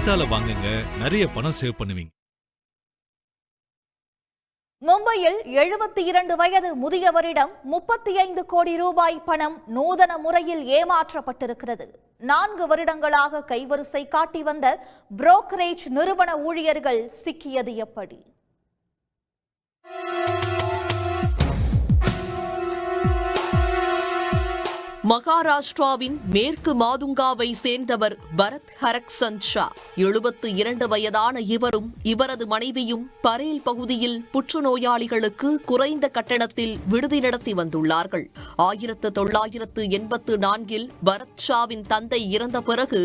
லலிதால வாங்குங்க, நிறைய பணம் சேவ் பண்ணுவீங்க. மும்பையில் 72 வயது முதியவரிடம் 35 கோடி ரூபாய் பணம் நூதன முறையில் ஏமாற்றப்பட்டிருக்கிறது. 4 வருடங்களாக கைவரிசை காட்டி வந்த புரோக்கரேஜ் நிறுவன ஊழியர்கள் சிக்கியது எப்படி? மகாராஷ்டிராவின் மேற்கு மாதுங்காவை சேர்ந்தவர் பரத் ஹரக்சந்த் ஷா. 72 வயதான இவரும் இவரது மனைவியும் பரேல் பகுதியில் புற்றுநோயாளிகளுக்கு குறைந்த கட்டணத்தில் விடுதி நடத்தி வந்துள்ளார்கள். 1984 பரத் ஷாவின் தந்தை இறந்த பிறகு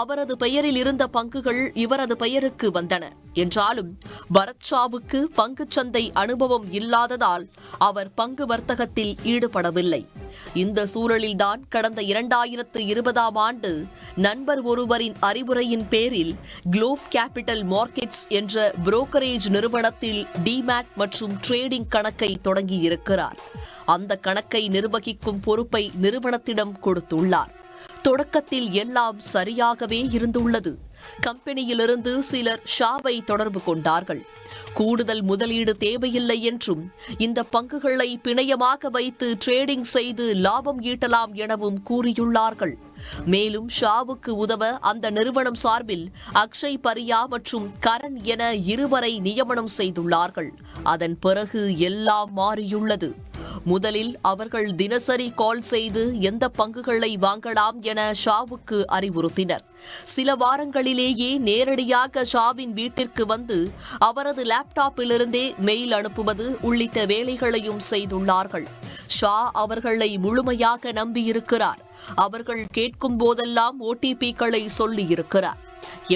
அவரது பெயரில் இருந்த பங்குகள் இவரது பெயருக்கு வந்தன. என்றாலும் பரத் ஷாவுக்கு பங்குச்சந்தை அனுபவம் இல்லாததால் அவர் பங்கு வர்த்தகத்தில் ஈடுபடவில்லை. இந்த சூழலில்தான் கடந்த 2020ஆம் ஆண்டு நண்பர் ஒருவரின் அறிவுரையின் பேரில் குளோப் கேபிட்டல் மார்க்கெட்ஸ் என்ற புரோக்கரேஜ் நிறுவனத்தில் டிமேட் மற்றும் ட்ரேடிங் கணக்கை தொடங்கியிருக்கிறார். அந்த கணக்கை நிர்வகிக்கும் பொறுப்பை நிறுவனத்திடம் கொடுத்துள்ளார். தொடக்கத்தில் எல்லாம் சரியாகவே இருந்துள்ளது. கம்பெனியிலிருந்து சிலர் ஷாவை தொடர்பு கொண்டார்கள். கூடுதல் முதலீடு தேவையில்லை என்றும் இந்த பங்குகளை பிணையமாக வைத்து ட்ரேடிங் செய்து லாபம் ஈட்டலாம் எனவும் கூறியுள்ளார்கள். மேலும் ஷாவுக்கு உதவ அந்த நிறுவனம் சார்பில் அக்ஷய் பரியா மற்றும் கரண் என இருவரை நியமனம் செய்துள்ளார்கள். அதன் பிறகு எல்லாம் மாறியுள்ளது. முதலில் அவர்கள் தினசரி கால் செய்து எந்த பங்குகளை வாங்கலாம் என ஷாவுக்கு அறிவுறுத்தினர். சில வாரங்களிலேயே நேரடியாக ஷாவின் வீட்டிற்கு வந்து அவரது லேப்டாப்பிலிருந்தே மெயில் அனுப்புவது உள்ளிட்ட வேலைகளையும் செய்துள்ளார்கள். ஷா அவர்களை முழுமையாக நம்பியிருக்கிறார். அவர்கள் கேட்கும் போதெல்லாம் OTPக்களை சொல்லியிருக்கிறார்.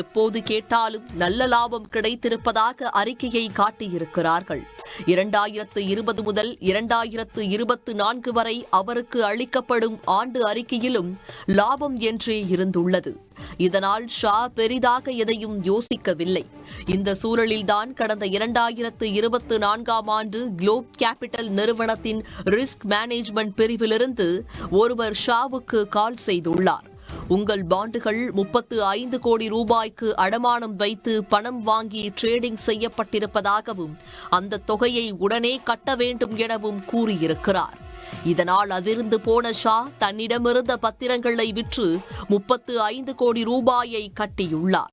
எப்போது கேட்டாலும் நல்ல லாபம் கிடைத்திருப்பதாக அறிக்கையை காட்டியிருக்கிறார்கள். 2020 முதல் 2024 வரை அவருக்கு அளிக்கப்படும் ஆண்டு அறிக்கையிலும் லாபம் என்றே இருந்துள்ளது. இதனால் ஷா பெரிதாக எதையும் யோசிக்கவில்லை. இந்த சூழலில்தான் கடந்த 2024ஆம் ஆண்டு குளோப் கேபிட்டல் நிறுவனத்தின் ரிஸ்க் மேனேஜ்மெண்ட் பிரிவிலிருந்து ஒருவர் ஷாவுக்கு கால் செய்துள்ளார். உங்கள் பாண்டுகள் 35 கோடி ரூபாய்க்கு அடமானம் வைத்து பணம் வாங்கி ட்ரேடிங் செய்யப்பட்டிருப்பதாகவும் அந்த தொகையை உடனே கட்ட வேண்டும் எனவும் கூறியிருக்கிறார். இதனால் அதிர்ந்து போன ஷா தன்னிடமிருந்த பத்திரங்களை விற்று 35 கோடி ரூபாயை கட்டியுள்ளார்.